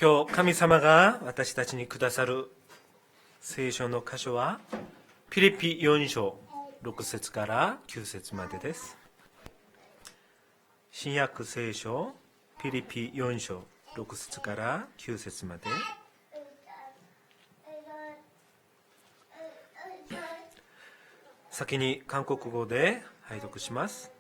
今日神様が私たちにくださる聖書の箇所はピリピ4章6節から9節までです。新約聖書ピリピ4章6節から9節まで。先に韓国語で拝読します。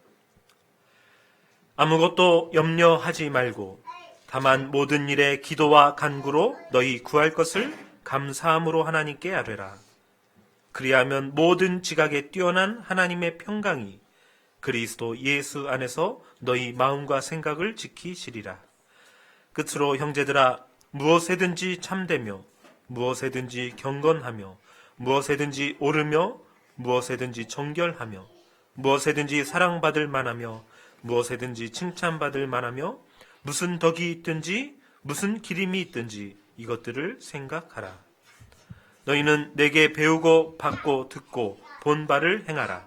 아무것도 염려하지 말고 다만 모든 일에 기도와 간구로 너희 구할 것을 감사함으로 하나님께 아뢰라. 그리하면 모든 지각에 뛰어난 하나님의 평강이 그리스도 예수 안에서 너희 마음과 생각을 지키시리라. 끝으로 형제들아, 무엇에든지 참되며 무엇에든지 경건하며 무엇에든지 옳으며 무엇에든지 정결하며 무엇에든지 사랑받을 만하며 무엇에든지 칭찬받을 만하며 무슨 덕이 있든지 무슨 기림이 있든지 이것들을 생각하라. 너희는 내게 배우고 받고 듣고 본 바를 행하라.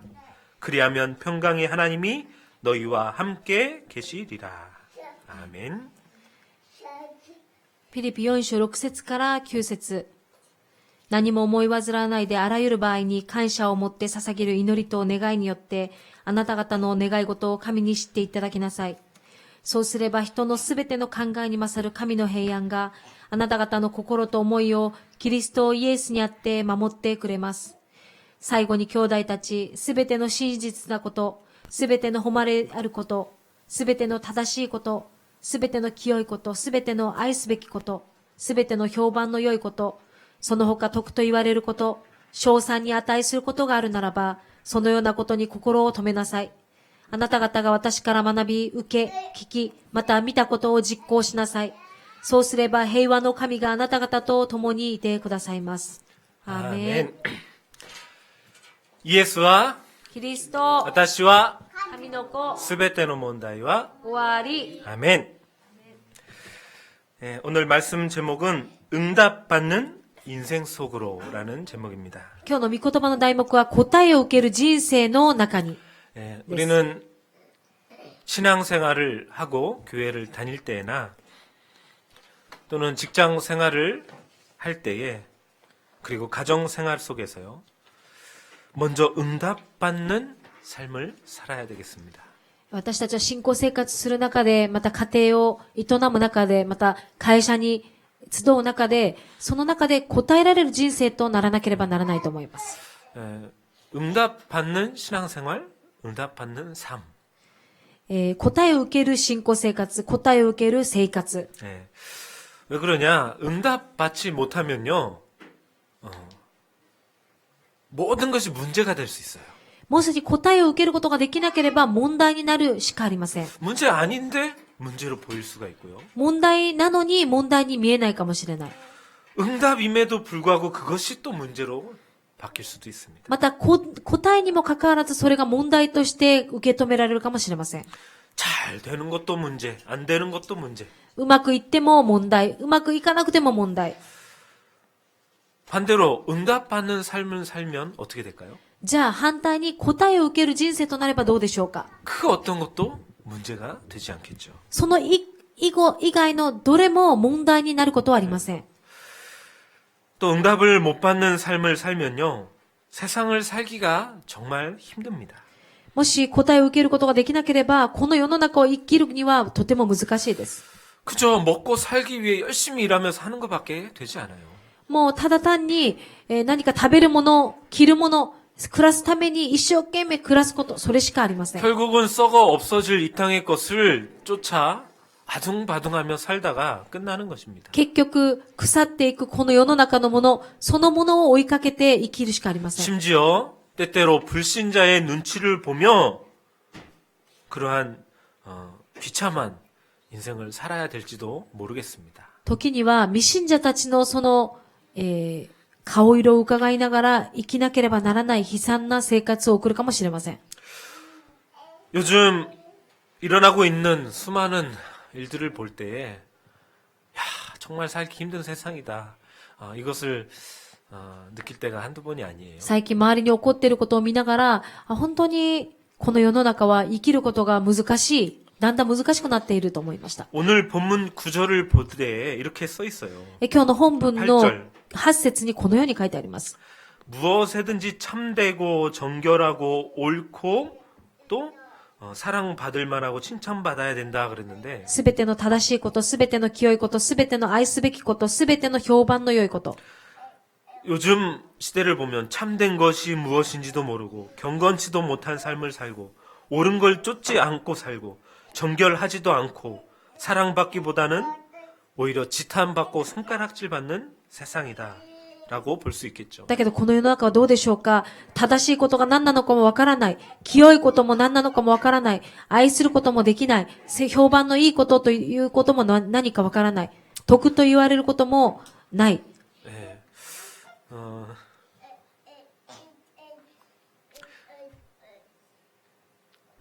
그리하면 평강의 하나님이 너희와 함께 계시리라. 아멘. ピリピ4章6節から9節。何も思い煩わないであらゆる場合に感謝を持って捧げる祈りと願いによってあなた方の願い事を神に知っていただきなさい。そうすれば人のすべての考えに勝る神の平安があなた方の心と思いをキリストイエスにあって守ってくれます。最後に兄弟たち、すべての真実なこと、すべての誉れあること、すべての正しいこと、すべての清いこと、すべての愛すべきこと、すべての評判の良いこと、その他徳と言われること、称賛に値することがあるならば、そのようなことに心を留めなさい。あなた方が私から学び、受け、聞き、また見たことを実行しなさい。そうすれば平和の神があなた方と共にいてくださいます。アーメン。イエスはキリスト、私は神の子、すべての問題は終わり。 아멘. 오늘 말씀 제목은 응답받는 인생 속으로라는 제목입니다. 今日の御言葉の題目は答えを受ける人生の中に。 우리는 신앙생활을 하고 교회를 다닐 때나 또는 직장 생활을 할 때에 그리고 가정생활 속에서요. 먼저 응답받는 삶을 살아야 되겠습니다. 私たちは信仰生活する中で、また家庭を営む中で、また会社に集う中で、その中で答えられる人生とならなければならないと思います。 응답받는 신앙생활, 응답받는 삶. 答えを受ける信仰生活、答えを受ける生活。 왜 그러냐? 응답받지 못하면요, 모든 것이 문제가 될 수 있어요. もし答えを受けることができなければ問題になるしかありません。 문제 아닌데 문제로 보일 수가 있고요. 問題なのに問題に見えないかもしれない。 응답임에도 불구하고 그것이 또 문제로 바뀔 수도 있습니다. また答えにもかかわらずそれが問題として受け止められるかもしれません。 잘 되는 것도 문제, 안 되는 것도 문제. うまくいっても問題、うまくいかなくても問題。 반대로 응답받는 삶을 살면 어떻게 될까요? じゃあ反対に答えを受ける人生となればどうでしょうか。 그 어떤 것도 문제가 되지 않겠죠. その以外のどれも問題になることはありません。 또 응답을 못 받는 삶을 살면요. 세상을 살기가 정말 힘듭니다. もし答えを受けることができなければ、この世の中を生きるにはとても難しいです。 그저 먹고 살기 위해 열심히 일하면서 하는 것밖에 되지 않아요. もうただ単に、何か食べるもの、着るもの、暮らすために一生懸命暮らすこと、それしかありません。 결국은 썩어 없어질 이 땅의 것을 쫓아 아둥바둥하며 살다가 끝나는 것입니다. 結局、腐っていくこの世の中のもの、そのものを追いかけて生きるしかありません。 심지어 때때로 불신자의 눈치를 보며 그러한 비참한 인생을 살아야 될지도 모르겠습니다. 時には未信者たちのその、顔色を伺いながら生きなければならない悲惨な生活を送るかもしれません。 요즘 일어나고 있는 수많은 일들을 볼 때에 야, 정말 살기 힘든 세상이다. 이것을 느낄 때가 한두 번이 아니에요. 最近周りに起こっていることを見ながら、本当にこの世の中は生きることが難しいだんだん難しくなっていると思いました。 오늘 본문 구절을 보되 이렇게 써 있어요. 今日の本文の 8절 8節にこのように書いてあります。 무엇에든지 참되고 정결하고 옳고 또 사랑받을 만하고 칭찬받아야 된다 그랬는데 すべての正しいこと、すべての清いこと、すべての愛すべきこと、すべての評判の良いこと。 요즘 시대를 보면 참된 것이 무엇인지도 모르고 경건치도 못한 삶을 살고 옳은 걸 쫓지 않고 살고 정결하지도 않고 사랑받기보다는 오히려 지탄받고 손가락질 받는 세상이다 라고 볼 수 있겠죠. だけどこの世の中はどうでしょうか。正しいことが何なのかもわからない。清いことも何なのかもわからない。愛することもできない。評判のいいことということも何かわからない。徳と言われることもない。 네.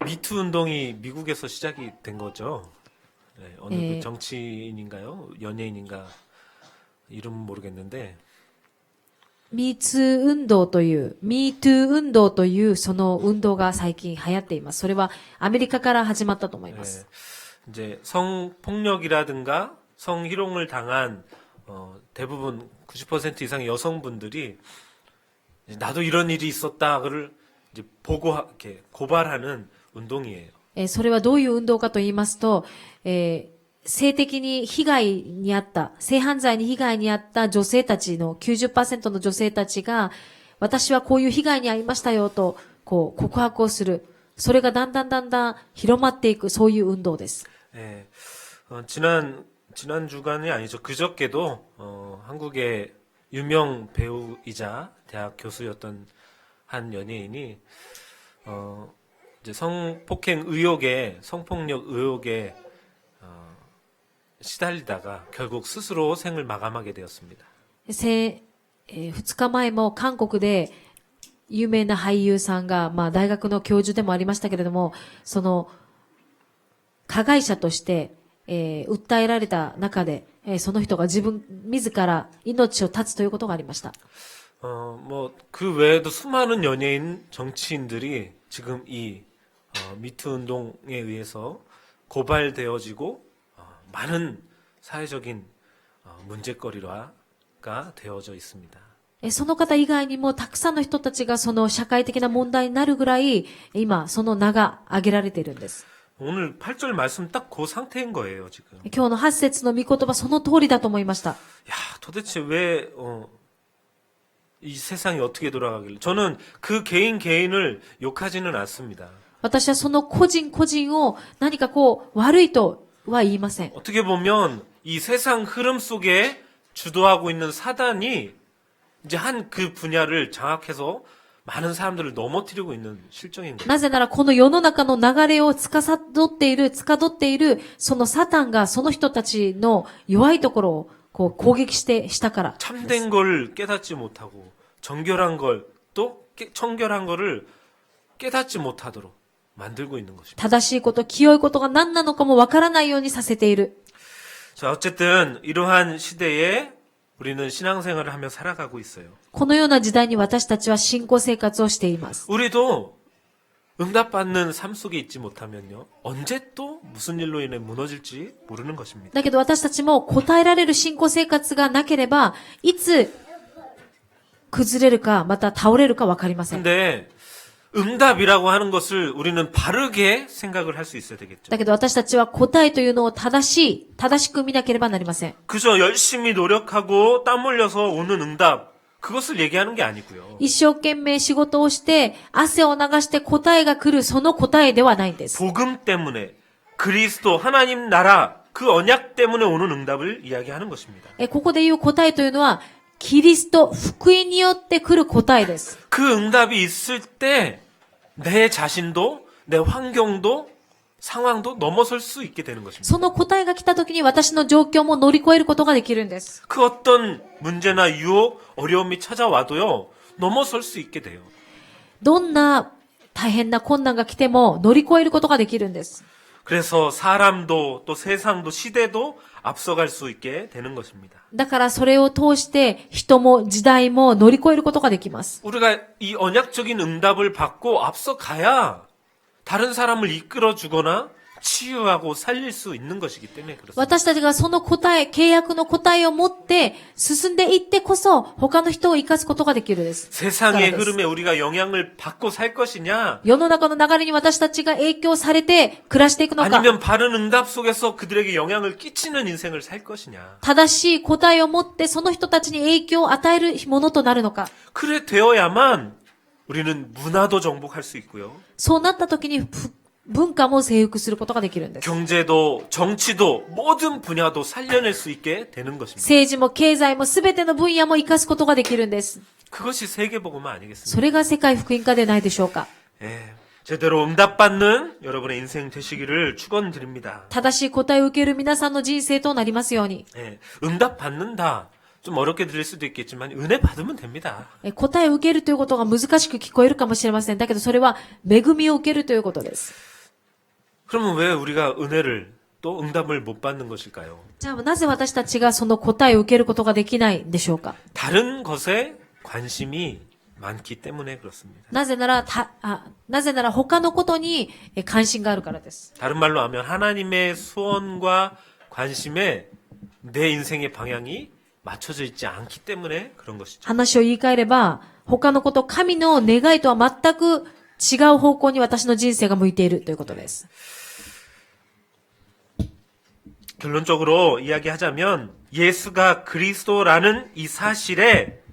미투 운동이 미국에서 시작이 된 거죠. 네, 어느 그 정치인인가요? 연예인인가 이름은 모르겠는데 ミーツー運動という、ミートゥー運動というその運動が最近流行っています。それはアメリカから始まったと思います。 이제 성폭력이라든가 성희롱을 당한 대부분 90% 이상의 여성분들이 이제 나도 이런 일이 있었다를 이제 이렇게 고발하는 운동이에요. それはどういう運動かと言いますと、性的に被害にあった、性犯罪に被害にあった女性たちの 90% の女性たちが、私はこういう被害に遭いましたよと、こう告白をする。それがだんだん広まっていく、そういう運動です。 예, 지난 주간이 아니죠. 그저께도 한국의 유명 배우이자 대학 교수였던 한 연예인이 이제 성폭행 의혹에 성폭력 의혹에 시달리다가 결국 스스로 생을 마감하게 되었습니다. 2日前も韓国で有名な俳優さんが、大学の教授でもありましたけれども、その加害者として、訴えられた中で、その人が自ら命を絶つということがありました。 그 외에도 수많은 연예인, 정치인들이 지금 이 미투 운동에 의해서 고발되어지고 많은 사회적인 문제거리가 되어져 있습니다. その方以外にもたくさんの人たちがその社会的な問題になるぐらい、今その名が挙げられているんです。 오늘 8절 말씀 딱 그 상태인 거예요, 지금. 今日の8節の御言葉その通りだと思いました。 야, 도대체 왜 이 세상이 어떻게 돌아가길래? 저는 그 개인을 욕하지는 않습니다. 私はその個人を何か悪いとは言いません。 어떻게 보면 이 세상 흐름 속에 주도하고 있는 사단이 이제 한 그 분야를 장악해서 많은 사람들을 넘어뜨리고 있는 실정인 거예요. なぜならこの世の中の流れを司っている、そのサタンがその人たちの弱いところを攻撃したから。 참된 걸 깨닫지 못하고 정결한 걸 또 청결한 거를 깨닫지 못하도록 만들고 있는 것입니다. 正しいこと、清いことが何なのかもわからないようにさせている。 자, 어쨌든 이러한 시대에 우리는 신앙생활을 하며 살아가고 있어요. このような時代に私たちは信仰生活をしています。 우리도 응답받는 삶 속에 있지 못하면요. 언제 또 무슨 일로 인해 무너질지 모르는 것입니다. だけど私たちも答えられる信仰生活がなければ、いつ崩れるか、また倒れるかわかりません。 근데 응답이라고 하는 것을 우리는 바르게 생각을 할 수 있어야 되겠죠. だけど私たちは答えというのを正しく見なければなりません。 그저 열심히 노력하고 땀 흘려서 오는 응답, 그것을 얘기하는 게 아니고요. 一生懸命仕事をして、汗を流して答えが来る、その答えではないんです。 복음 때문에 그리스도 하나님 나라 그 언약 때문에 오는 응답을 이야기하는 것입니다. ここで言う答えというのは、キリスト、福音によって来る答えです。 그 응답이 있을 때 내 자신도 내 환경도 상황도 넘어설 수 있게 되는 것입니다. その答えが来た時に私の状況も乗り越えることができるんです。 그 어떤 문제나 유혹, 어려움이 찾아와도요. 넘어설 수 있게 돼요. どんな大変な困難が来ても乗り越えることができるんです。 그래서 사람도 또 세상도 시대도 앞서갈 수 있게 되는 것입니다. だからそれを通して人も時代も乗り越えることができます。 우리가 이 언약적인 응답을 받고 앞서가야 다른 사람을 이끌어 주거나 치유하고 살릴 수 있는 것이기 때문에 그렇습니다. 私たちがその答え、契約の答えを持って進んでいってこそ他の人を生かすことができるです。 세상의 흐름에 우리가 영향을 받고 살 것이냐 世の中の流れに私たちが影響されて暮らしていくのか、 아니면 바른 응답 속에서 그들에게 영향을 끼치는 인생을 살 것이냐 正しい答えを持ってその人たちに影響を与えるものとなるのか。 그래 되어야만 우리는 문화도 정복할 수 있고요 そうなった時に文化も征服することができるんです。 경제도 정치도 모든 분야도 살려낼 수 있게 되는 것입니다. 政治も経済も全ての分野も生かすことができるんです。 그것이 세계복음 아니겠습니까? それが世界福音化でないでしょうか。 예, 제대로 응답받는 여러분의 인생 되시기를 축원드립니다. 正しい答えを受ける皆さんの人生となりますように。 예, 응답받는다. 좀 어렵게 들릴 수도 있겠지만 은혜 받으면 됩니다. 答えを受けるということが難しく聞こえるかもしれません。だけどそれは恵みを受けるということです。 그러면 왜 우리가 은혜를 또 응답을 못 받는 것일까요? じゃあなぜ私たちがその答えを受けることができないんでしょうか。 다른 것에 관심이 많기 때문에 그렇습니다. なぜなら他のことに関心があるからです。 다른 말로 하면 하나님의 소원과 관심에 내 인생의 방향이 맞춰져 있지 않기 때문에 그런 것이죠. 話を言い換えれば、他のこと、神の願いとは全く違う方向に私の人生が向いているということです。 결론적으로 이야기하자면 예수가 그리스도라는 이 사실에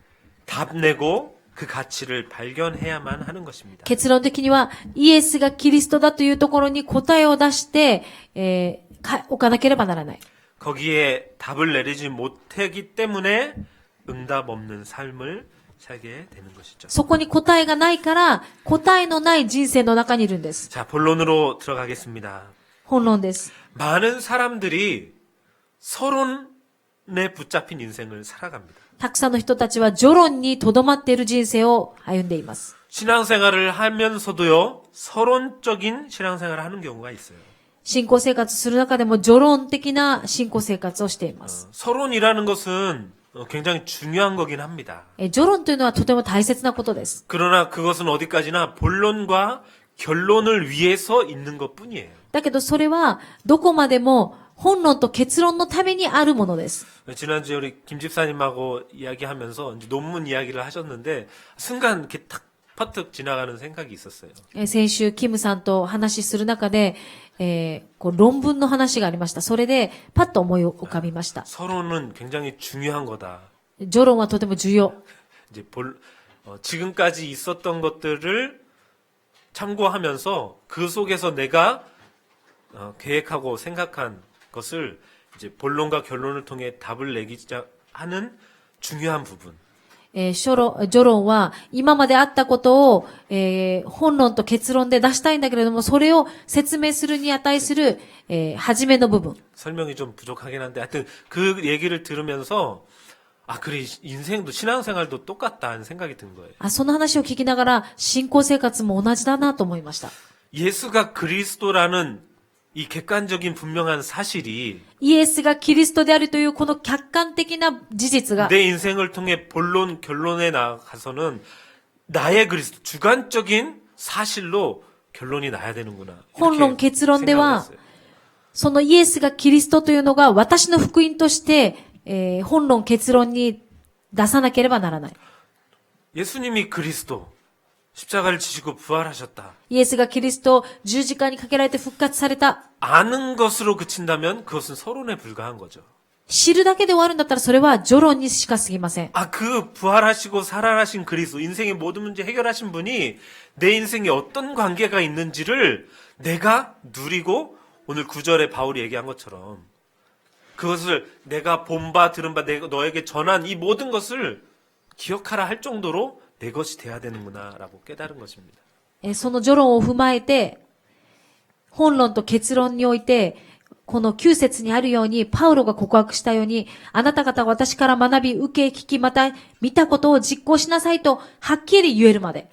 답내고 그 가치를 발견해야만 하는 것입니다. 結論的には、イエスがキリストだというところに答えを出して、置かなければならない。 거기에 답을 내리지 못하기 때문에 응답 없는 삶을 살게 되는 것이죠. そこに答えがないから、答えのない人生の中にいるんです。 자, 본론으로 들어가겠습니다. 本論です。 많은 사람들이 서론에 붙잡힌 인생을 살아갑니다. たくさんの人たちは序論に留まっている人生を歩んでいます。 신앙생활을 하면서도요, 서론적인 신앙생활을 하는 경우가 있어요. 信仰生活する中でも序論的な信仰生活をしています。 서론이라는 것은 굉장히 중요한 거긴 합니다. 序論というのはとても大切なことです。 그러나 그것은 어디까지나 본론과 결론을 위해서 있는 것뿐이에요. だけどそれはどこまでも本論と結論のためにあるものです。 지난주에 우리 김 집사님하고 이야기하면서 이제 논문 이야기를 하셨는데 순간 이렇게 탁 퍼뜩 지나가는 생각이 있었어요. 先週キムさんと話しする中で、論文の話がありました。それでパッと思い浮かびました。 서론은 굉장히 중요한 거다. 序論はとても重要。 이제 지금까지 있었던 것들을 참고하면서 그 속에서 내가 계획하고 생각한 것을 이제 본론과 결론을 통해 답을 내기자 하는 중요한 부분. 序論は今まであったことを、本論と結論で出したいんだけれども、それを説明するに値する、初めの部分。 설명이 좀 부족하긴 한데 하여튼 그 얘기를 들으면서 아 그래 인생도 신앙생활도 똑같다 하는 생각이 든 거예요. その話を聞きながら信仰生活も同じだなと思いました。 예수가 그리스도라는 이 객관적인 분명한 사실이 イエスがキリストであるというこの客観的な事実が 내 인생을 통해 본론 결론에 나가서는 나의 그리스도 주관적인 사실로 결론이 나야 되는구나. 本論 이렇게 結論で 생각을 は 했어요. そのイエスがキリストというのが私の福音として、本論結論に出さなければならない。 예수님이 그리스도 십자가를 지시고 부활하셨다. イエスがキリスト十字架にかけられて復活された。 아는 것으로 그친다면 그것은 서론에 불과한 거죠. 知るだけで終わるんだったらそれは序論にしか過ぎません。 아, 그 부활하시고 살아나신 그리스도, 인생의 모든 문제 해결하신 분이 내 인생에 어떤 관계가 있는지를 내가 누리고 오늘 9절에 바울이 얘기한 것처럼 그것을 내가 본 바, 들은 바, 내가 너에게 전한 이 모든 것을 기억하라 할 정도로 내 것이 돼야 되는구나라고 깨달은 것입니다. その序論を踏まえて、本論と結論において、この9節にあるように、パウロが告白したように、あなた方は私から学び、受け、聞き、また見たことを実行しなさいと、はっきり言えるまで。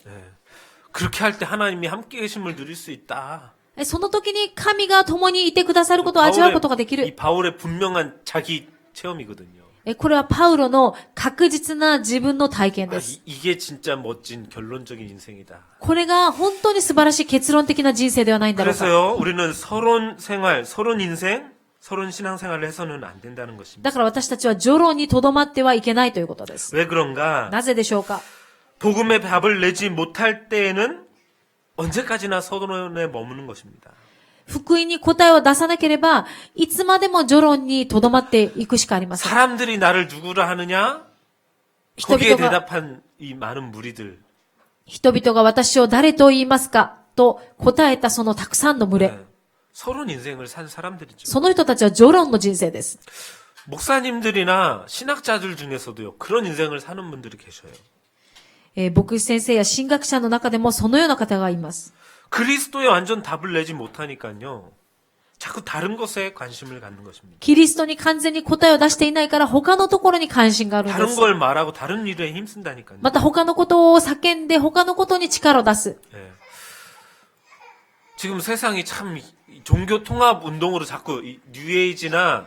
그렇게 할 때 하나님이 함께 계심을 누릴 수 있다. その時に神が共にいてくださることを味わうことができ 이 る。 바울의 분명한 자기 체험이거든요. これはパウロの確実な自分の体験 아, です。 이게 진짜 멋진 결론적인 인생이다. これが本当に素晴らしい結論的な人生ではないんだろうか。 그래서요, 우리는 서론 생활, 서론 인생, 서론 신앙생활을 해서는 안 된다는 것입니다. だから私たちは序論にとどまってはいけないということです。 왜 그런가? なぜでしょうか。 복음의 답을 내지 못할 때에는 언제까지나 서론에 머무는 것입니다. 福音に答えを出さなければ、いつまでも序論にとどまっていくしかありません。 사람들이 나를 누구라 하느냐? 人 거기에 々が 대답한 이 많은 무리들. 人々が私を誰と言いますかと答えたそのたくさんの群れ。 네. 서론 인생을 산 사람들이죠. その人たちは序論の人生です。 목사님들이나 신학자들 중에서도요, 그런 인생을 사는 분들이 계셔요. 牧師先生や神学者の中でもそのような方がいます。 그리스도에 완전 답을 내지 못하니까요, 자꾸 다른 것에 관심을 갖는 것입니다. キリストに完全に答えを出していないから他のところに関心があるんで 다른 す。 걸 말하고 다른 일에 힘쓴다니까요. また他のことを叫んで他のことに力を出す。 예. 지금 세상이 참 이 종교 통합 운동으로 자꾸 이 뉴에이지나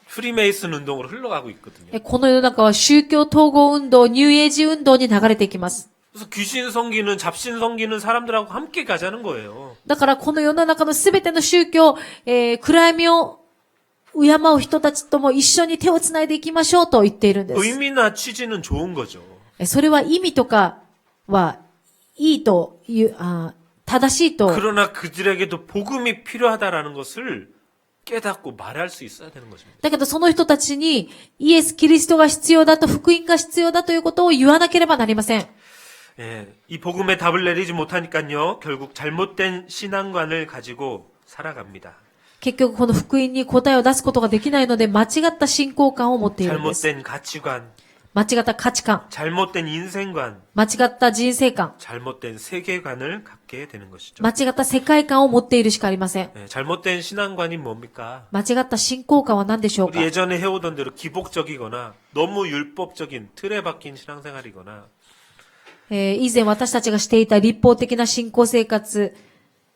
프리메이슨 운동으로 흘러가고 있거든요. この世の中は宗教統合運動、ニューエイジ運動に流れていきます。 그래서 귀신 섬기는 잡신 섬기는 사람들하고 함께 가자는 거예요. だからこの世の中のすべての宗教、暗闇を敬う人たちとも一緒に手をつないでいきましょうと言っているんです。 의미나 취지는 좋은 거죠. それは意味とかはいいという、正しいと。 그러나 그들에게도 복음이 필요하다라는 것을 깨닫고 말할 수 있어야 되는 것입니다. だけどその人たちにイエス・キリストが必要だと、福音が必要だということを言わなければなりません。 예, 이 복음에 답을 내리지 못하니까요, 결국 잘못된 신앙관을 가지고 살아갑니다. 結局この福音に答えを出すことができないので、間違った信仰観を持っているんです。 잘못된 가치관, 間違った価値観、 잘못된 인생관, 間違った人生観、 잘못된 세계관을 갖게 되는 것이죠. 間違った世界観を持っているしかありません。 예, 잘못된 신앙관이 뭡니까? 間違った信仰観は何でしょう 우리 か。 예전에 해오던 대로 기복적이거나 너무 율법적인 틀에 박힌 신앙생활이거나 以前私たちがしていた立法的な信仰生活、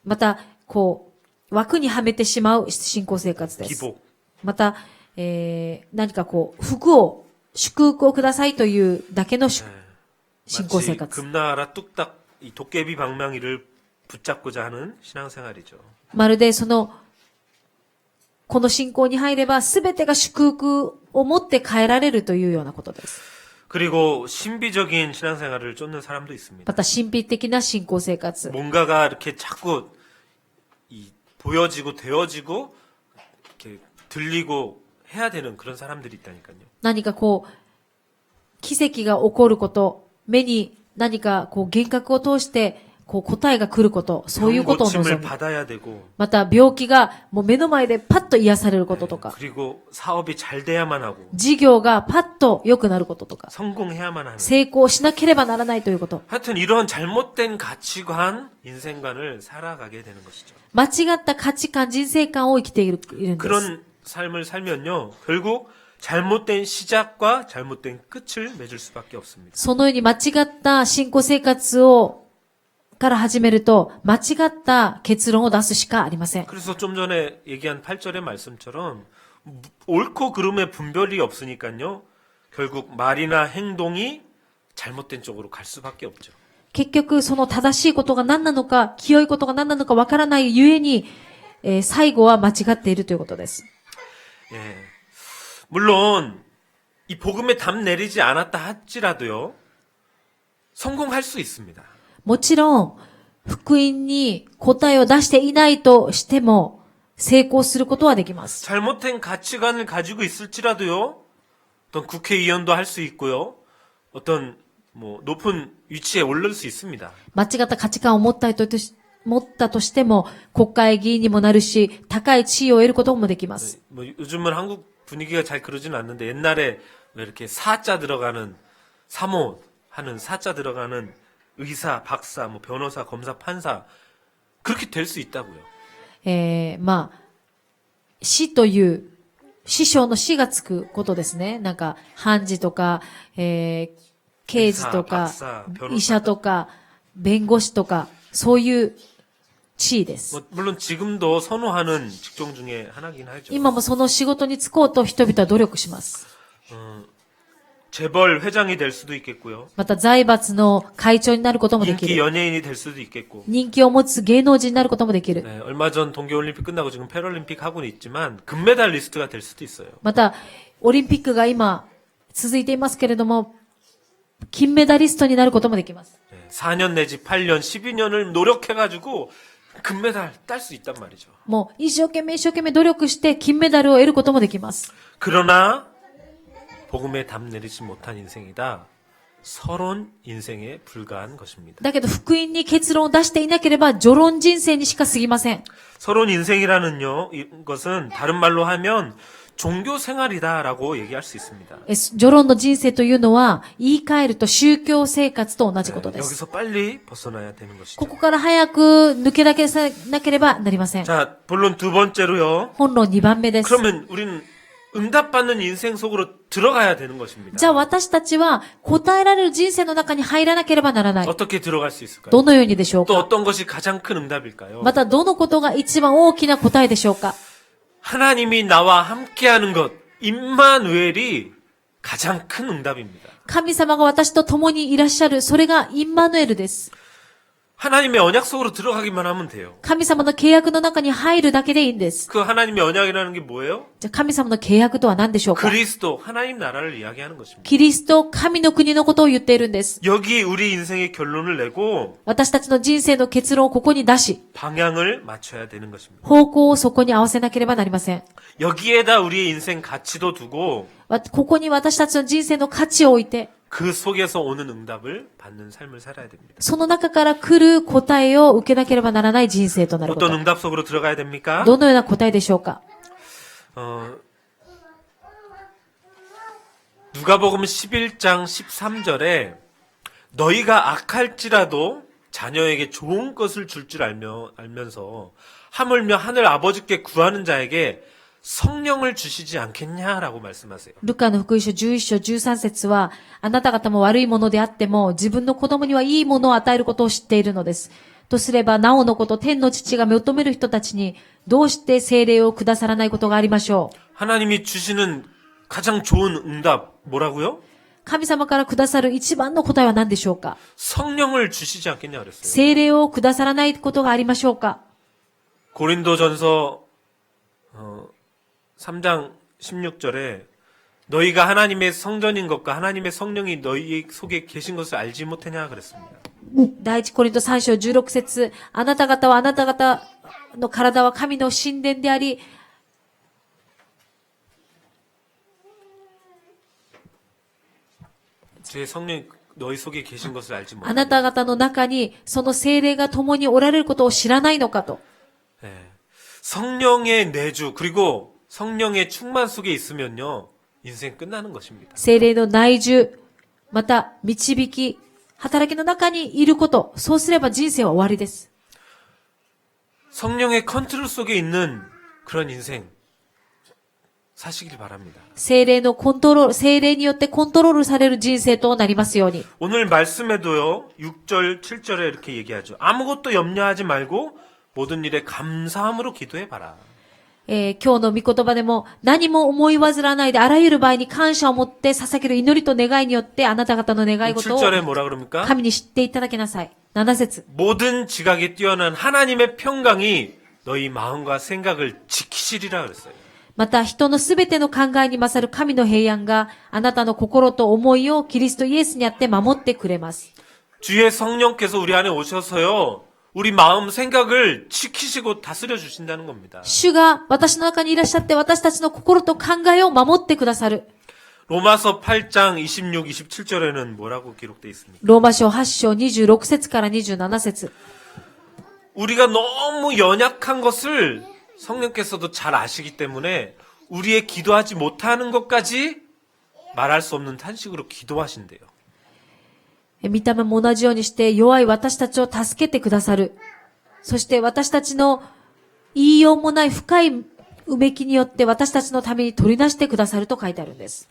また、枠にはめてしまう信仰生活です。 기복, また、何か祝福をくださいというだけの信仰生 마치 活。 금나라 뚝딱 이 도깨비 방망이를 붙잡고자 하는 신앙생활이죠. まるでこの信仰に入れば全てが祝福を持って変えられるというようなことです。 그리고 신비적인 신앙생활을 쫓는 사람도 있습니다. また神秘的な信仰生活。 뭔가가 이렇게 자꾸 보여지고 되어지고 이렇게 들리고 해야 되는 그런 사람들이 있다니까요. 何か奇跡が起こること、目に何か幻覚を通して答えが来ること、そういうことを望 병고침을 む。 받아야 되고 また病気がもう目の前でパッと癒されることとか、 그리고 사업이 잘 돼야만 하고 事業がパッと良くなることとか、 성공해야만 하는 成功しなければならないということ。 하여튼 이런 잘못된 가치관, 인생관을 살아가게 되는 것이죠. 間違った価値観、人生観を生きているんです。 그런 삶을 살면요, 결국 잘못된 시작과 잘못된 끝을 맺을 수밖에 없습니다. そのように間違った信仰生活から始めると、間違った結論を出すしかありません。 그래서 좀 전에 얘기한 8절의 말씀처럼 옳고 그름의 분별이 없으니까요, 결국 말이나 행동이 잘못된 쪽으로 갈 수밖에 없죠. 結局、その正しいことが何なのか、清いことが何なのかわからないゆえに、最後は間違っているということです。 예. 물론 이 복음에 답 내리지 않았다 할지라도요, 성공할 수 있습니다. もちろん、福音に答えを出していないとしても、成功することはできます。 잘못된 가치관을 가지고 있을지라도요, 어떤 국회의원도 할 수 있고요, 어떤 높은 위치에 오를 수 있습니다. 間違った価値観を持ったとしても、国会議員にもなるし、高い地位を得ることもできます。 요즘은 한국 분위기가 잘 그러지는 않는데, 옛날에 왜 이렇게 사자 들어가는 사모 하는 사자 들어가는 의사, 박사, 변호사, 검사, 판사 그렇게 될 수 있다고요. 死という、師匠の死がつくことですね。なんか、判事とか、刑事とか、医者とか、弁護士とか、そういう地位です。 물론 지금도 선호하는 직종 중에 하나긴 하죠. 今もその仕事に就こうと人々は努力します。 재벌 회장이 될 수도 있겠고요. また財閥の会長になることもでき 인기 る。 연예인이 될 수도 있겠고. 人気を持つ芸能人になることもできる。 네, 얼마 전 동계올림픽 끝나고 지금 패럴림픽 하고는 있지만 금메달리스트가 될 수도 있어요. また、オリンピックが今続いていますけれども、金メダリストになることもできます。 네, 4년 내지 8년, 12년을 노력해가지고 금메달 딸 수 있단 말이죠. もう一生懸命努力して金メダルを得ることもできます。 그러나 복음에 답 내리지 못한 인생이다. 서론 인생에 불과한 것입니다. だけど福音に結論を出していなければ序論人生にしか過ぎません。 서론 인생이라는요, 이것은 다른 말로 하면 종교 생활이다라고 얘기할 수 있습니다. 序論の人生というのは言い換えると宗教生活と同じこと 네, です。 여기서 빨리 벗어나야 되는 것이죠. ここから早く抜け出さなければなりません。 자, 본론 두 번째로요. 本論2番目です。 그러면 우리는 응답받는 인생 속으로 들어가야 되는 것입니다. じゃあ私たちは答えられる人生の中に入らなければならない。 어떻게 들어갈 수 있을까요? どのようにでしょう 또 か。 어떤 것이 가장 큰 응답일까요? またどのことが一番大きな答えでしょうか。 하나님이 나와 함께하는 것, 임마누엘이 가장 큰 응답입니다. 神様が私と共にいらっしゃる、それがインマヌエルです。 하나님의 언약 속으로 들어가기만 하면 돼요. 神様の契約の中に入るだけでいいんです。 그 하나님의 언약이라는 게 뭐예요? じゃあ神様の契約とは何でしょうか。 그리스도, 하나님 나라를 이야기하는 것입니다. キリスト、神の国のことを言っているんです。 여기 우리 인생의 결론을 내고 私たちの人生の結論をここに出し、 방향을 맞춰야 되는 것입니다. 方向をそこに合わせなければなりません。 여기에다 우리의 인생 가치도 두고 ここに私たちの人生の価値を置いて、 그 속에서 오는 응답을 받는 삶을 살아야 됩니다. その中から来る答えを受けなければならない人生となるこ 어떤 と。 응답 속으로 들어가야 됩니까? どのような答えでしょうか。 누가복음 11장 13절에 너희가 악할지라도 자녀에게 좋은 것을 줄 줄 알면서 하물며 하늘 아버지께 구하는 자에게 성령을 주시지 않겠냐라고 말씀하세요. ルカの福音書11章13節は、あなた方も悪いものであっても、自分の子供にはいいものを与えることを知っているのです。とすれば、なおのこと天の父が求める人たちに、どうして聖霊をくださらないことがありましょう。 하나님이 주시는 가장 좋은 응답 뭐라고요? 神様からくださる一番の答えは何でしょうか。 성령을 주시지 않겠냐 그랬어요. 聖霊をくださらないことがありましょうか。 고린도전서 3장 16절에 너희가 하나님의 성전인 것과 하나님의 성령이 너희 속에 계신 것을 알지 못하냐 그랬습니다. 第一コリント3章16節、あなた方はあなた方の体は神の神殿であり、 제 성령이 너희 속에 계신 것을 알지 あな 못하냐. た方の中にその聖霊が共におられることを知らないのかと。 예. 성령의 내주 그리고 성령의 충만 속에 있으면요 인생 끝나는 것입니다. 聖霊の内住、また導き、働きの中にいること、そうすれば人生は終わりです。 성령의 컨트롤 속에 있는 그런 인생 사시길 바랍니다. 聖霊のコントロール、聖霊によってコントロールされる人生となりますように。 오늘 말씀에도요 6절 7절에 이렇게 얘기하죠. 아무것도 염려하지 말고 모든 일에 감사함으로 기도해봐라. 今日の御言葉でも何も思い煩わないであらゆる場合に感謝を持って捧げる祈りと願いによってあなた方の願い事を 7절에 뭐라 그럽니까? 神に知っていただきなさい。7節 모든 지각에 뛰어난 하나님의 평강이 너희 마음과 생각을 지키시리라 그랬어요. また人のすべての考えに勝る神の平安があなたの心と思いをキリストイエスにあって守ってくれます。 주의 성령께서 우리 안에 오셔서요. 우리 마음 생각을 지키시고 다스려 주신다는 겁니다. 主が私の中にいらっしゃって私たちの心と考えを守ってくださる。 로마서 8장 26, 27절에는 뭐라고 기록되어 있습니까? ローマ書8章26節から27節 우리가 너무 연약한 것을 성령께서도 잘 아시기 때문에 우리의 기도하지 못하는 것까지 말할 수 없는 탄식으로 기도하신대요. 見た目も同じようにして弱い私たちを助けてくださる。そして私たちの言いようもない深いうめきによって私たちのために取り出してくださると書いてあるんです。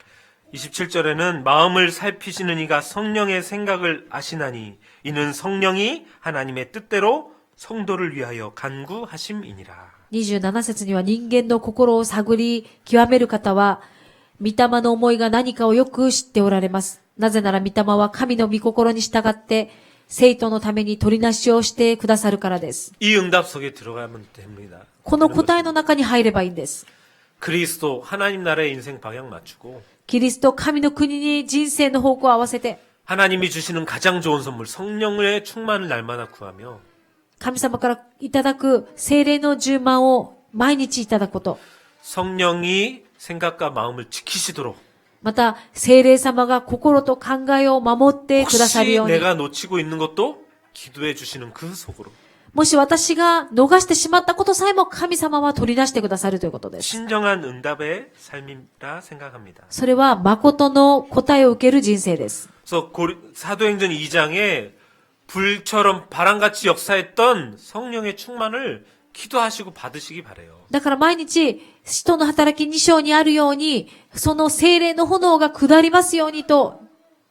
27절에는 마음을 살피시는 이가 성령의 생각을 아시나니 이는 성령이 하나님의 뜻대로 성도를 위하여 간구하심이니라. 27節には人間の心を探り極める方は御霊の思いが何かをよく知っておられます。なぜなら御霊は神の御心に従って、生徒のために取りなしをしてくださるからです。 이 응답 속에 들어가면 됩니다. この答えの中に入ればいいんです。 그리스도 하나님 나라의 인생 방향 맞추고 キリスト、神の国に人生の方向を合わせて、 하나님이 주시는 가장 좋은 선물 성령의 충만을 날마다 구하며 神様からいただく聖霊の充満を毎日いただくこと。 성령이 생각과 마음을 지키시도록 また、聖霊様が心と考えを守ってくださる 혹시 ように。 내가 놓치고 있는 것도 기도해 주시는 그 속으로 もし私が逃してしまったことさえも神様は取り出してくださるということです。 신정한 응답의 삶이라 생각합니다. それは誠の答えを受ける人生です。 그래서 사도행전 2장에 불처럼 바람같이 역사했던 성령의 충만을 기도하시고 받으시기 바래요. だから毎日、使徒の働き2章にあるように、その聖霊の炎が下りますようにと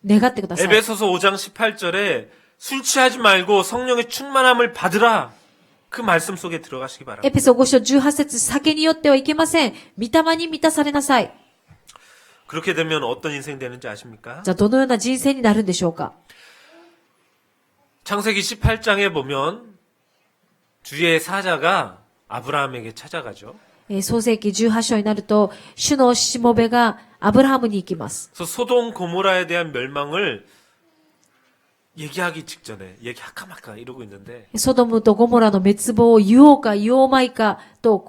願ってください。 에베소서 5장 18절에 술 취하지 말고 성령의 충만함을 받으라. 그 말씀 속에 들어가시기 エ 바랍니다. ペソ5章18節、酒によってはいけません。御霊に満たされなさい。 그렇게 되면 어떤 인생 되는지 아십니까? じゃあどのような人生になるんでしょうか。 창세기 18장에 보면 주의 사자가 아브라함에게 찾아가죠. 創世記18章になると、主のしもべがアブラハムに行きます。 그래서 소돔 고모라에 대한 멸망을 얘기하기 직전에 얘기할까 말까 이러고 있는데 ソドムとゴモラの滅亡を言おうか言おうまいかと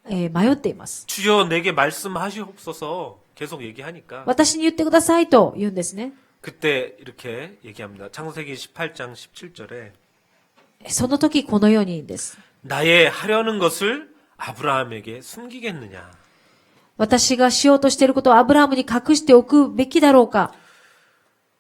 迷っています。 주여 내게 말씀하시옵소서 계속 얘기하니까 私に言ってくださいと言うんですね。 그때 이렇게 얘기합니다. 창세기 18장 17절에 その時このように言うんです。 나의 하려는 것을 아브라함에게 숨기겠느냐. 私がしようとしていることをアブラハムに隠しておくべきだろうか。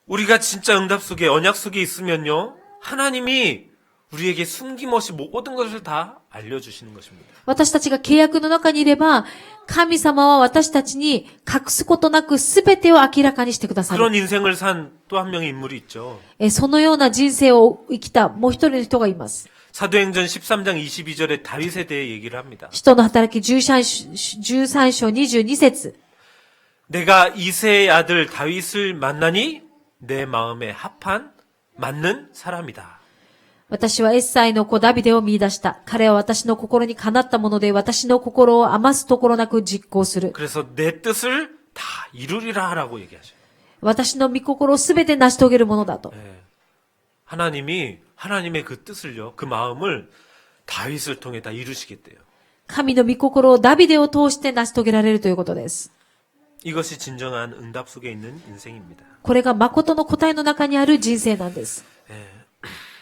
우리가 진짜 응답 속에 언약 속에 있으면요. 하나님이 우리에게 숨김없이 모든 것을 다 알려주시는 것입니다. 私たちが契約の中にいれば、神様は私たちに隠すことなく全てを明らかにしてくださる。 그런 인생을 산 또 한 명의 인물이 있죠. そのような人生を生きたもう一人の人がいます。 사도행전 13장 22절에 다윗에 대해 얘기를 합니다. 使徒の働き13章22節。 내가 이새의 아들 다윗을 만나니 내 마음에 합한 맞는 사람이다. 私はエッサイの子ダビデを見出した。彼は私の心にかなったもので、私の心を余すところなく実行する。 그래서 내 뜻을 다 이루리라라고 얘기하셔요. 私の御心をすべて成し遂げるものだと。 네. 하나님이 하나님의 그 뜻을요, 그 마음을 다윗을 통해 다 이루시겠대요. 神の御心をダビデを通して成し遂げられるということです。 이것이 진정한 응답 속에 있는 인생입니다. これが誠の答えの中にある人生なんです。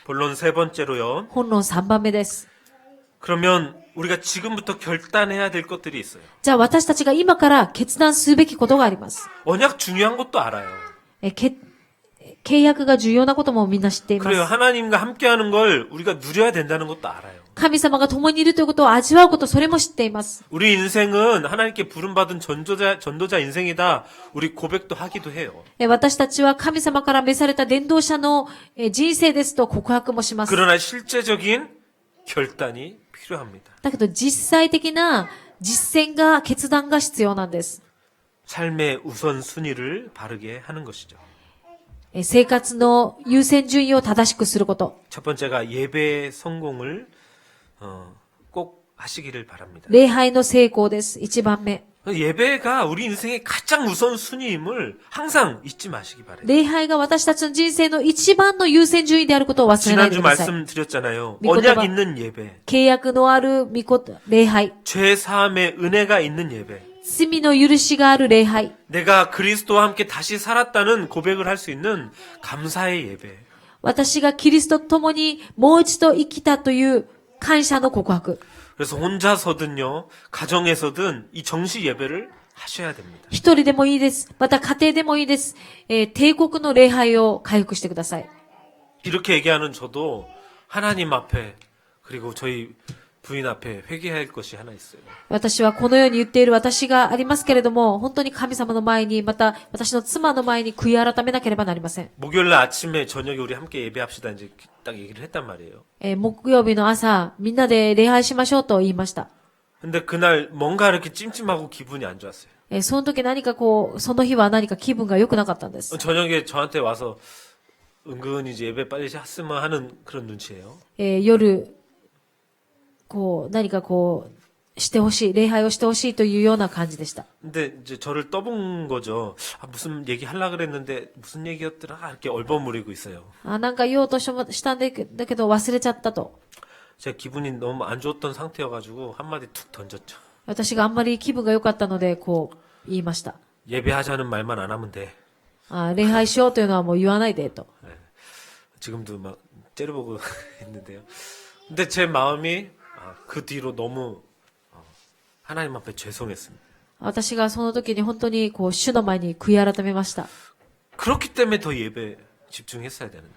본론 세 번째로요. 本論3番目です。 그러면 우리가 지금부터 결단해야 될 것들이 있어요. じゃあ私たちが今から決断すべきことがあります。 언약 중요한 것도 알아요. 契約が重要なこともみんな知っていま 그래요. す。 하나님과 함께하는 걸 우리가 누려야 된다는 것도 알아요. 神様が共にいるということを味わうこと、それも知っています。 우리 인생은 하나님께 부름받은 전도자 인생이다. 우리 고백도 하기도 해요. 私たちは神様から召された伝道者の人生ですと告白もします。 그러나 실제적인 결단이 필요합니다. だけど実際的な実践が、決断が必要なんです。 삶의 우선순위를 바르게 하는 것이죠. 生活の優先順位を正しくすること。 첫 번째가 예배의 성공을 꼭 하시기를 바랍니다. 礼拝の成功です。1番目。 예배가 우리 인생의 가장 우선순위임을 항상 잊지 마시기 바랍니다. 礼拝が私たちの人生の一番の優先順位であることを忘れないで 지난주 ください。 말씀드렸잖아요. 믿고도 언약 봐. 있는 예배, 契約のある礼拝。 죄 사함의 은혜가 있는 예배, 罪の許しがある礼拝。 내가 그리스도와 함께 다시 살았다는 고백을 할 수 있는 감사의 예배. 私がキリストと共にもう一度生きたという感謝の告白。 그래서 혼자서든요, 가정에서든 이 정시 예배를 하셔야 됩니다. 一人でもいいです。また家庭でもいいです。帝国の礼拝を回復してください。 이렇게 얘기하는 저도 하나님 앞에 그리고 저희 부인 앞에 회개할 것이 하나 있어요. 私はこのように言っている私がありますけれども、本当に神様の前に、また私の妻の前に悔い改めなければなりません。 목요일날 아침에 저녁에 우리 함께 예배합시다 이제 딱 얘기를 했단 말이에요. 木曜日の朝、みんなで礼拝しましょうと言いました。 근데 그날 뭔가 이렇게 찜찜하고 기분이 안 좋았어요. その時何かその日は何か気分が良くなかったんです。 저녁에 저한테 와서 은근히 이제 예배 빨리 했으면 하는 그런 눈치예요. 夜、何かしてほしい、礼拝をしてほしいというような感じでした。 근데 이제 저를 떠본 거죠. 무슨 얘기 하려고 그랬는데 무슨 얘기였더라 이렇게 얼버무리고 있어요. なんか言おうとしたんだけど忘れちゃったと。 제가 기분이 너무 안 좋았던 상태여가지고 한마디 툭 던졌죠. 私があんまり気分が良かったので、言いました。 예배하자는 말만 안 하면 돼. 礼拝しようというのはもう言わないで、と。 지금도 막 째려보고 있는데요. 근데 제 마음이 그 뒤로 너무 하나님 앞에 죄송했습니다. 私がその時に本当に主の前に悔い改めました。 그렇기 때문에 더 예배 집중했어야 되는데.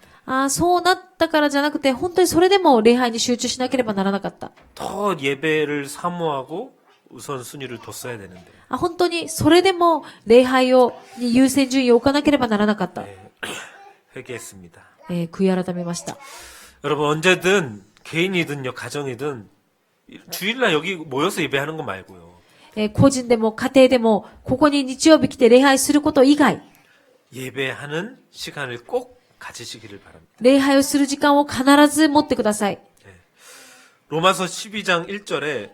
そうなったからじゃなくて、本当にそれでも礼拝に集中しなければならなかった。 더 예배를 사모하고 우선순위를 뒀어야 되는데. 本当にそれでも礼拝に優先順位を置かなければならなかった。 회개했습니다. 悔い改めました。 여러분 언제든 개인이든요 가정이든 주일날 여기 모여서 예배하는 거 말고요. 個人でも家庭でも、ここに日曜日来て礼拝すること以外、 예배하는 시간을 꼭 가지시기를 바랍니다. 礼拝をする時間を必ず持ってください。 로마서 12장 1절에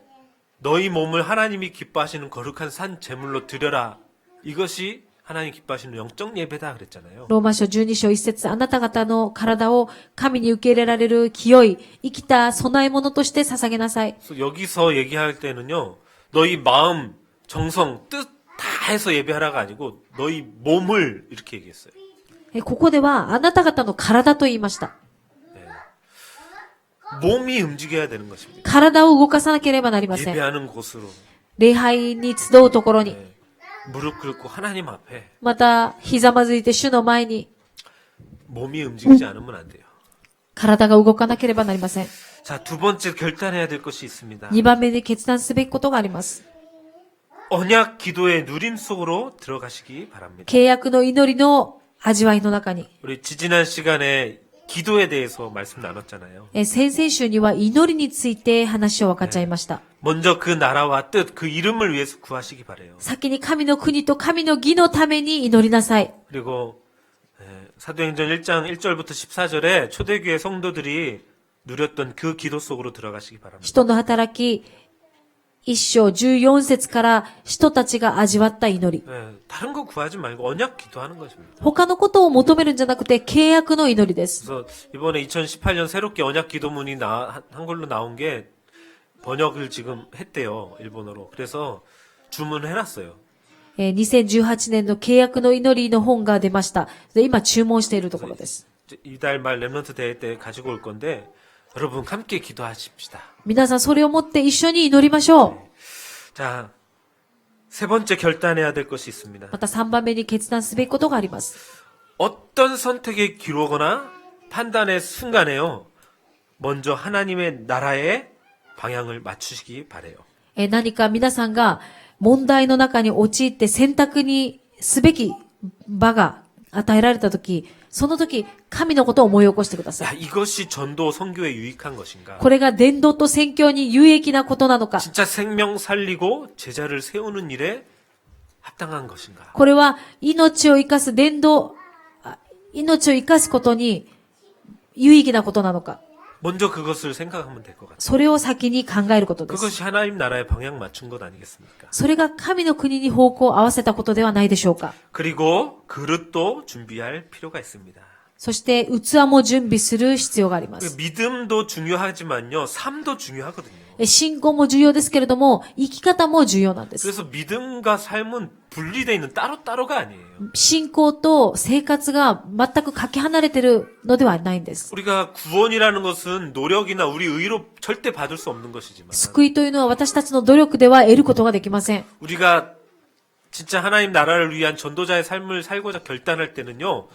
너희 몸을 하나님이 기뻐하시는 거룩한 산 제물로 드려라. 이것이 하나님 기뻐하시는 영적 예배다 그랬잖아요. ローマ書12章1節、あなた方の体を神に受け入れられる清い、生きた供え物として捧げなさい。 그래서 여기서 얘기할 때는요. 너희 마음, 정성, 뜻 다 해서 예배하라가 아니고 너희 몸을 이렇게 얘기했어요. ここでは、あなた方の体と言いました。 몸이 움직여야 되는 것입니다. 体を動かさなければなりません。 예배하는 곳으로 礼拝に集うところに、 무릎 꿇고 하나님 앞에 また、ひざまずいて主の前に、 몸이 움직이지 않으면 안 돼요. 体が動かなければなりません。 자, 두 번째 결단해야 될 것이 있습니다. 2番目に決断すべきことがあります。 언약 기도의 누림 속으로 들어가시기 바랍니다. 契約の祈りの味わいの中に。 우리 지지난 시간에 기도에 대해서 말씀 나눴잖아요. 先々週には祈りについて話を分かっちゃいました。 먼저 그 나라와 뜻, 그 이름을 위해서 구하시기 바래요. 先に神の国と神の義のために祈りなさい。 그리고 사도행전 1장 1절부터 14절에 초대교회 성도들이 누렸던 그 기도 속으로 들어가시기 바랍니다. 人の働き、1章14節から人たちが味わった祈り。 다른 거 구하지 말고 언약 기도하는 것입니다. 他のことを求めるんじゃなくて契約の祈りです。 그래서 이번에 2018년 새롭게 언약 기도문이 한글로 나온 게 번역을 지금 했대요. 일본어로. 그래서 주문을 해놨어요. 2018年の契約の祈りの本が出ました。で今注文しているところです。 이달 말 렘넌트 대회 때 가지고 올 건데 여러분 함께 기도하십시다. 皆さんそれを持って一緒に祈りましょう。 자, 세 번째 결단해야 될 것이 있습니다. また3番目に決断すべきことがあります。 어떤 선택에 기로거나 판단의 순간에요. 먼저 하나님의 나라의 방향을 맞추시기 바래요. 何か皆さんが問題の中に陥って選択にすべき場が与えられたとき、その時、神のことを思い起こしてくださ 야, い。 이것이 전도 선교에 유익한 것인가? これが伝道と宣教に有益なことなのか。 진짜 생명 살리고 제자를 세우는 일에 합당한 것인가? これは命を生かす伝道、命を生かすことに有意義なことなのか。 먼저 그것을 생각하면 될 것 같아요. それを先に考えることです。 그것이 하나님 나라의 방향 맞춘 것 아니겠습니까? それが神の国に方向を合わせたことではないでしょうか。 그리고 그릇도 준비할 필요가 있습니다. そして器も準備する必要がありま 그 す。 믿음도 중요하지만요, 삶도 중요하거든요. 信仰も重要ですけれども、生き方も重要なんです。 그래서 믿음과 삶은 분리되어 있는 따로따로가 아니에요. 信仰と生活が全くかけ離れているのではないんです。 우리가 구원이라는 것은 노력이나 우리 의로 절대 받을 수 없는 것이지만 救いというのは私たちの努力では得ることができません。 우리가 진짜 하나님 나라를 위한 전도자의 삶을 살고자 결단할 때는요,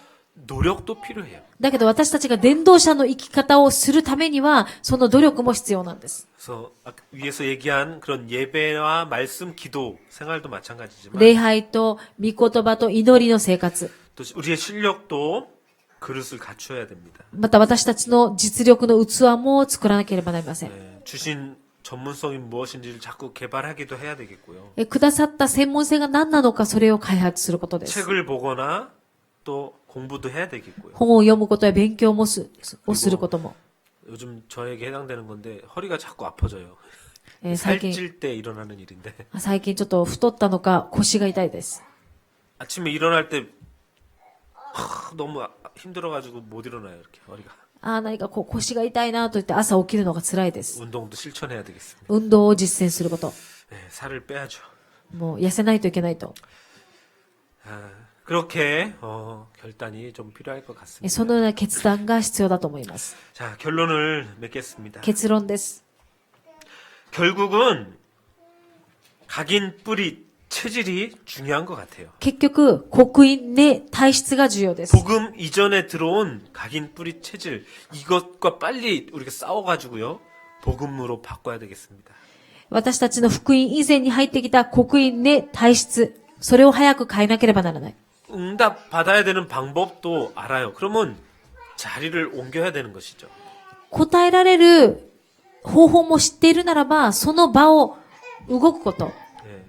노력도 필요해요. だけど私たちが伝道者の生き方をするためには、その努力も必要なんです。 그래서 위에서 얘기한 그런 예배와 말씀, 기도 생활도 마찬가지지만 礼拝と御言葉と祈りの生活。 또 우리의 실력도 그릇을 갖춰야 됩니다. また私たちの実力の器も作らなければなりません。 주신 전문성이 무엇인지를 자꾸 개발하기도 해야 되겠고요. くださった専門性が何なのか、それを開発することです。 책을 보거나 또 공부도 해야 되겠고요. 本を読むことや勉強もすることも。 요즘 저에게 해당되는 건데 허리가 자꾸 아파져요. 最近、 살찔 때 일어나는 일인데 最近ちょっと太ったのか腰が痛いです。 아침에 일어날 때 너무 힘들어가지고 못 일어나요. 이렇게 허리가. 何か腰が痛いなと言って朝起きるのが辛いです。 운동도 실천해야 되겠습니다. 運動を実践すること。 살을 빼야죠. もう痩せないといけないと。 그렇게 결단이 좀 필요할 것 같습니다. そのような決断が必要だと思います。 자, 결론을 맺겠습니다. 結論です。 결국은 각인 뿌리 체질이 중요한 것 같아요. 結局、刻印ね、体質が重要です。 복음 이전에 들어온 각인 뿌리 체질 이것과 빨리 우리가 싸워가지고요 복음으로 바꿔야 되겠습니다. 私たちの福音以前に入ってきた刻印ね、体質。それを早く変えなければならない。 응답 받아야 되는 방법도 알아요. 그러면 자리를 옮겨야 되는 것이죠. 答えられる方法も知っているならば、その場を動くこと。 예.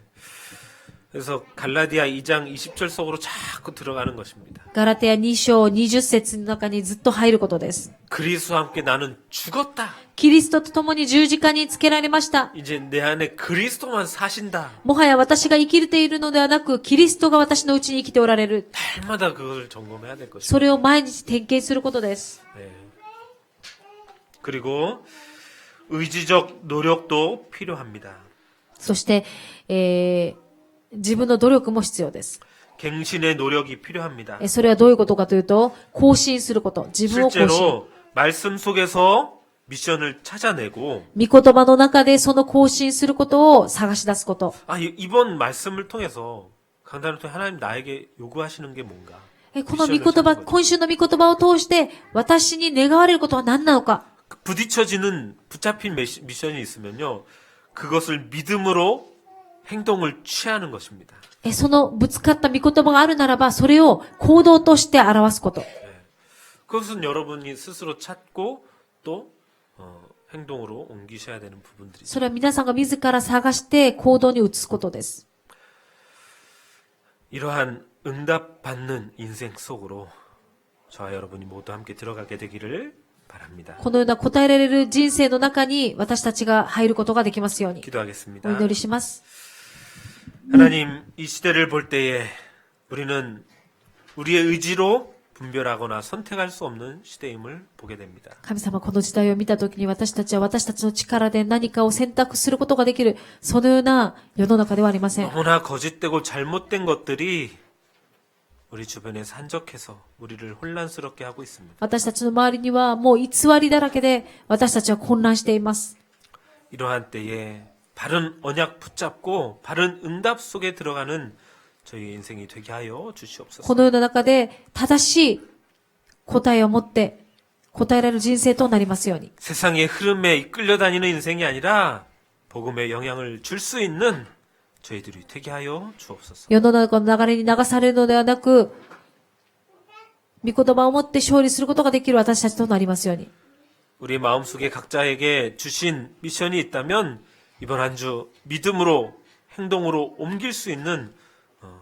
그래서 갈라디아 2장 20절 속으로 자꾸 들어가는 것입니다. ガラテヤ2章20節の中にずっと入ることです。 그리스도와 함께 나는 죽었다. キリストと共に十字架につけられました。 이제 내 안에 그리스도만 사신다. もはや私が生きているのではなく、キリストが私のうちに生きておられる。 날마다 그걸 점검해야 될 것입니다. それを毎日点検することです。 예. 그리고 의지적 노력도 필요합니다. そして、自分の努力も必要です。 갱신의 노력이 필요합니다. それはどういうことかというと、更新すること。自分を更新。 실제로 말씀 속에서 미션을 찾아내고 御言葉の中でその更新することを探し出すこと。 이번 말씀을 통해서 강단을 통해 하나님 나에게 요구하시는 게 뭔가 この御言葉、今週の御言葉を通して私に願われることは何なのか。 부딪혀지는 붙잡힌 미션이 있으면요 그것을 믿음으로 행동을 취하는 것입니다. そのぶつかった御言葉があるならば、それを行動として表すこと。 그것은 여러분이 스스로 찾고 또 행동으로 옮기셔야 되는 부분들이죠. それは皆さんが自ら探して行動に移すことです。 이러한 응답받는 인생 속으로 저와 여러분이 모두 함께 들어가게 되기를 바랍니다. このような答えられる人生の中に私たちが入ることができますように。 기도하겠습니다. お祈りします。 하나님, 이 시대를 볼 때에 우리는 우리의 의지로 분별하거나 선택할 수 없는 시대임을 보게 됩니다. 神様、この時代を見たときに私たちは私たちの力で何かを選択することができる、そのような世の中ではありません。 너무나 거짓되고 잘못된 것들이 우리 주변에 산적해서 우리를 혼란스럽게 하고 있습니다. 私たちの周りにはもう偽りだらけで私たちは混乱しています。 이러한 때에 바른 언약 붙잡고 바른 응답 속에 들어가는 저희 인생이 되게 하여 주시옵소서. このような中で正しい答えを持って答えられる人生となりますように。 세상의 흐름에 이끌려 다니는 인생이 아니라 복음에 영향을 줄 수 있는 저희들이 되게 하여 주옵소서. 世の中の流れに流されるのではなく、御言葉を持って勝利することができる私たちとなりますように。 우리 마음속에 각자에게 주신 미션이 있다면 이번 한 주 믿음으로 행동으로 옮길 수 있는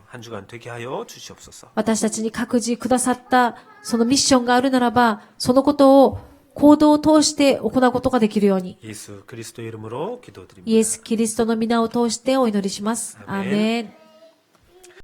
한 주간 되게 하여 주시옵소서. 私たちに各自くださったそのミッションがあるならば、そのことを行動を通して行うことができるように。 예수 그리스도 이름으로 기도드립니다. イエス・キリストの皆を通してお祈りします。アーメン。